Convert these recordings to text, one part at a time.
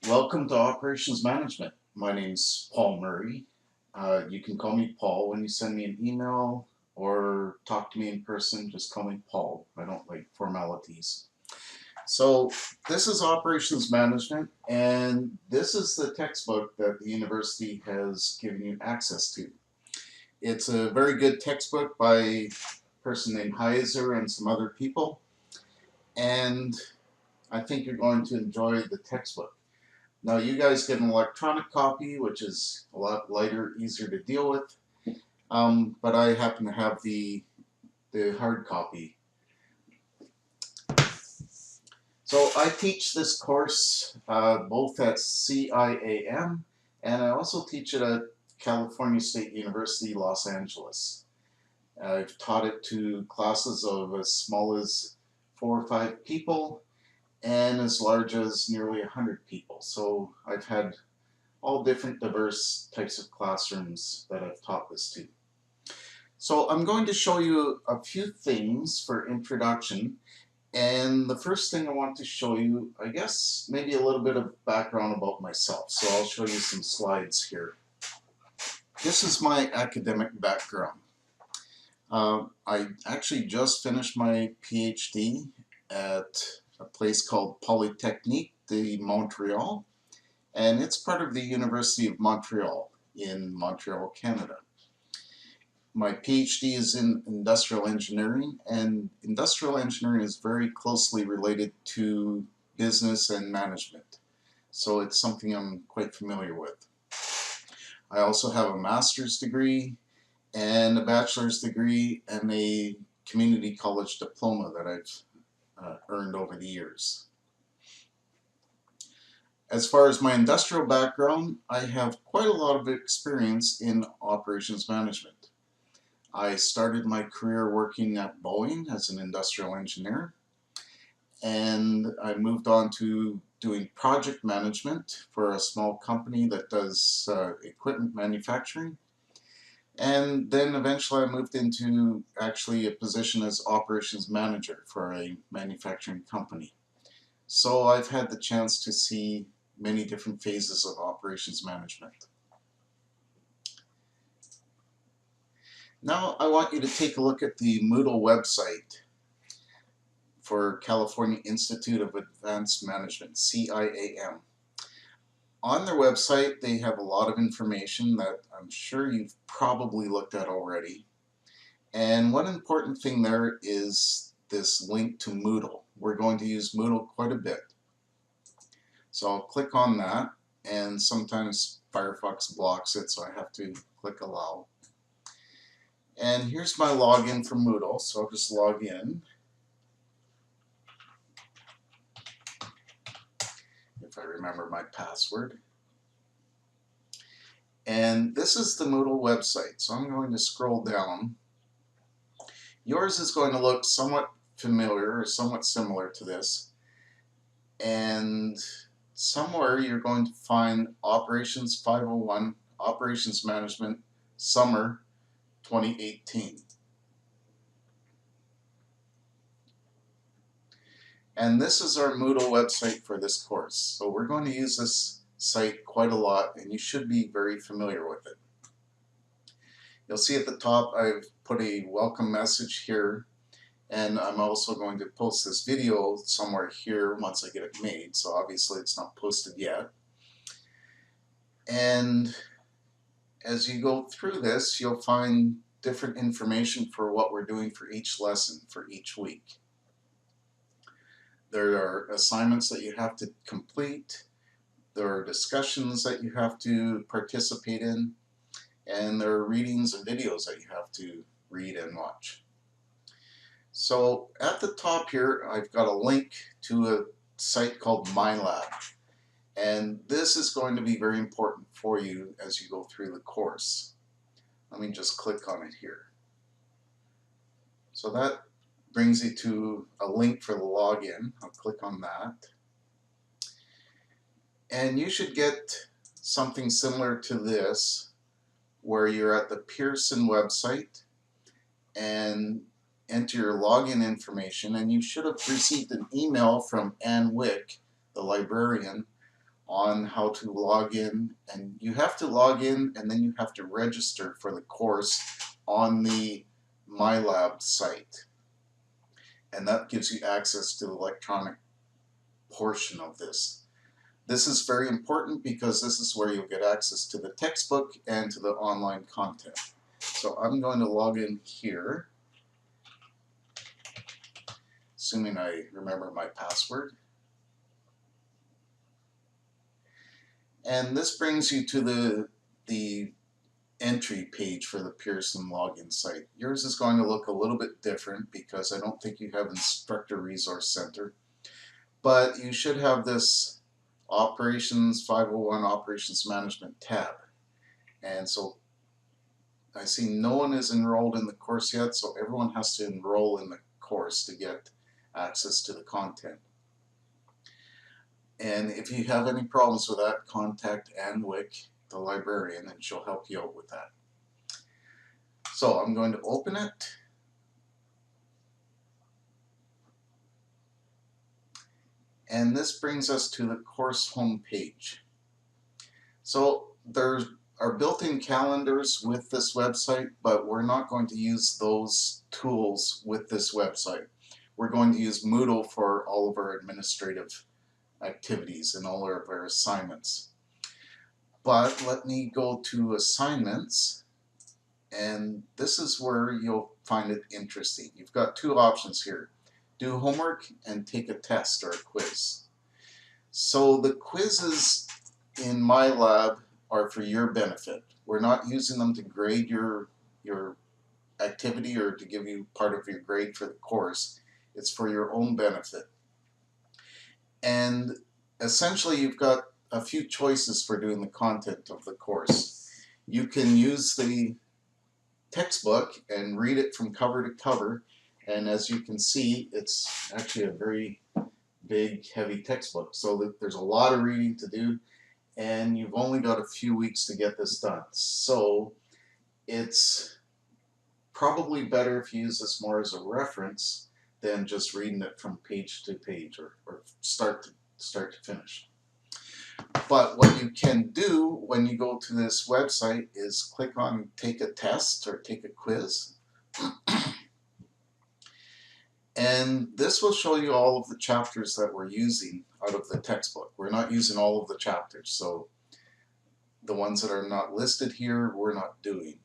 Welcome to Operations Management. My name's Paul Murray. You can call me Paul when you send me an email or talk to me in person. Just call me Paul. I don't like formalities. So this is Operations Management, and this is the textbook that the university has given you access to. It's a very good textbook by a person named Heiser and some other people, and I think you're going to enjoy the textbook. Now you guys get an electronic copy, which is a lot lighter, easier to deal with. But I happen to have the hard copy. So I teach this course both at CIAM and I also teach it at California State University, Los Angeles. I've taught it to classes of as small as 4 or 5 people and as large as nearly 100 people. So I've had all different diverse types of classrooms that I've taught this to. So I'm going to show you a few things for introduction, and the first thing I want to show you, I guess, maybe a little bit of background about myself. So I'll show you some slides here. This is my academic background. I actually just finished my PhD at a place called Polytechnique de Montreal, and it's part of the University of Montreal in Montreal, Canada. My PhD is in industrial engineering, and industrial engineering is very closely related to business and management. So it's something I'm quite familiar with. I also have a master's degree and a bachelor's degree and a community college diploma that I've earned over the years. As far as my industrial background, I have quite a lot of experience in operations management. I started my career working at Boeing as an industrial engineer, and I moved on to doing project management for a small company that does equipment manufacturing. And then eventually I moved into actually a position as operations manager for a manufacturing company. So I've had the chance to see many different phases of operations management. Now I want you to take a look at the Moodle website for California Institute of Advanced Management, CIAM. On their website they have a lot of information that I'm sure you've probably looked at already. And one important thing there is this link to Moodle. We're going to use Moodle quite a bit. So I'll click on that, and sometimes Firefox blocks it, so I have to click allow. And here's my login for Moodle, so I'll just log in. If I remember my password. And this is the Moodle website, so I'm going to scroll down. Yours is going to look somewhat familiar or somewhat similar to this, and somewhere you're going to find Operations 501, Operations Management, Summer 2018. And this is our Moodle website for this course. So we're going to use this site quite a lot, and you should be very familiar with it. You'll see at the top I've put a welcome message here, and I'm also going to post this video somewhere here once I get it made, so obviously it's not posted yet. And as you go through this, you'll find different information for what we're doing for each lesson, for each week. There are assignments that you have to complete, there are discussions that you have to participate in, and there are readings and videos that you have to read and watch. So at the top here I've got a link to a site called MyLab, and this is going to be very important for you as you go through the course. Let me just click on it here. So that brings you to a link for the login. I'll click on that. And you should get something similar to this, where you're at the Pearson website and enter your login information, and you should have received an email from Ann Wick, the librarian, on how to log in, and you have to log in and then you have to register for the course on the MyLab site, and that gives you access to the electronic portion of this. This is very important because this is where you'll get access to the textbook and to the online content. So I'm going to log in here, assuming I remember my password. And this brings you to the entry page for the Pearson login site. Yours is going to look a little bit different because I don't think you have Instructor Resource Center, but you should have this Operations 501 Operations Management tab. And so I see no one is enrolled in the course yet, so everyone has to enroll in the course to get access to the content. And if you have any problems with that, contact Ann Wick, the librarian, and she'll help you out with that. So I'm going to open it. And this brings us to the course home page. So there are built-in calendars with this website, but we're not going to use those tools with this website. We're going to use Moodle for all of our administrative activities and all of our assignments. But let me go to assignments, and this is where you'll find it interesting. You've got two options here: do homework and take a test or a quiz. So the quizzes in MyLab are for your benefit. We're not using them to grade your activity or to give you part of your grade for the course. It's for your own benefit. And essentially you've got a few choices for doing the content of the course. You can use the textbook and read it from cover to cover, and as you can see, it's actually a very big, heavy textbook, so there's a lot of reading to do, and you've only got a few weeks to get this done. So it's probably better if you use this more as a reference than just reading it from page to page or start to finish. But what you can do when you go to this website is click on take a test or take a quiz. And this will show you all of the chapters that we're using out of the textbook. We're not using all of the chapters, so the ones that are not listed here, we're not doing.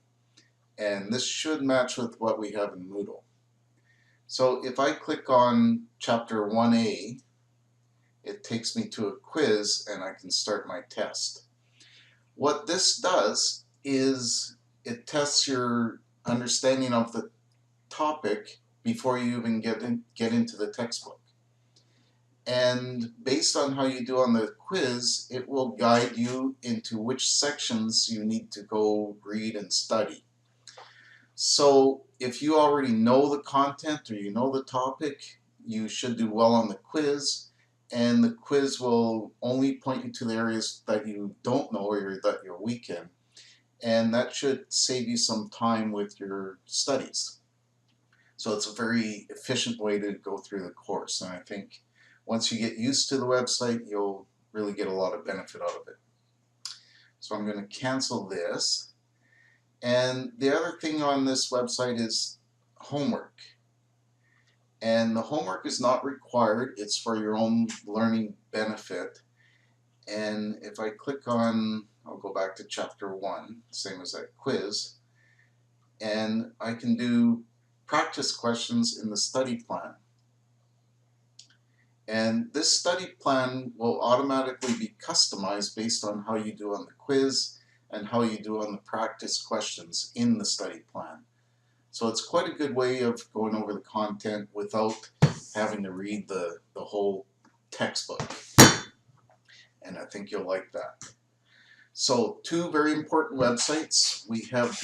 And this should match with what we have in Moodle. So if I click on chapter 1A, it takes me to a quiz and I can start my test. What this does is it tests your understanding of the topic before you even get into the textbook. And based on how you do on the quiz, it will guide you into which sections you need to go read and study. So if you already know the content or you know the topic, you should do well on the quiz, and the quiz will only point you to the areas that you don't know or that you're weak in, and that should save you some time with your studies. So it's a very efficient way to go through the course, and I think once you get used to the website, you'll really get a lot of benefit out of it. So I'm going to cancel this. And the other thing on this website is homework. And the homework is not required, it's for your own learning benefit. And if I click on, I'll go back to chapter 1, same as that quiz, and I can do practice questions in the study plan. And this study plan will automatically be customized based on how you do on the quiz and how you do on the practice questions in the study plan. So it's quite a good way of going over the content without having to read the whole textbook. And I think you'll like that. So two very important websites. We have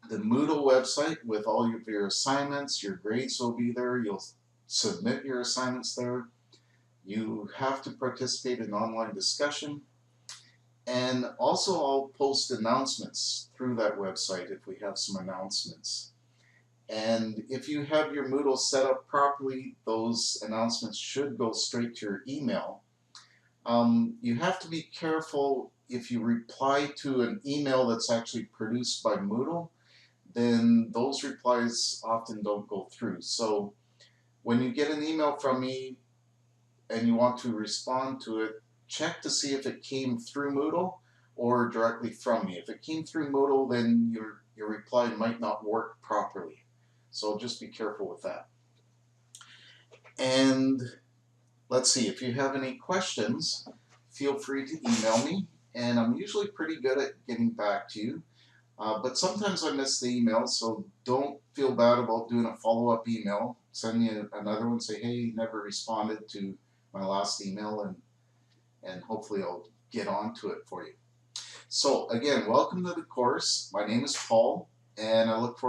the Moodle website with all of your assignments. Your grades will be there. You'll submit your assignments there. You have to participate in online discussion. And also I'll post announcements through that website if we have some announcements. And if you have your Moodle set up properly, those announcements should go straight to your email. You have to be careful if you reply to an email that's actually produced by Moodle, then those replies often don't go through. So when you get an email from me and you want to respond to it, check to see if it came through Moodle or directly from me. If it came through Moodle, then your reply might not work properly. So just be careful with that. And let's see, if you have any questions, feel free to email me. And I'm usually pretty good at getting back to you. But sometimes I miss the email, so don't feel bad about doing a follow-up email. Send me another one, say, hey, you never responded to my last email, and hopefully I'll get on to it for you. So again, welcome to the course. My name is Paul, and I look forward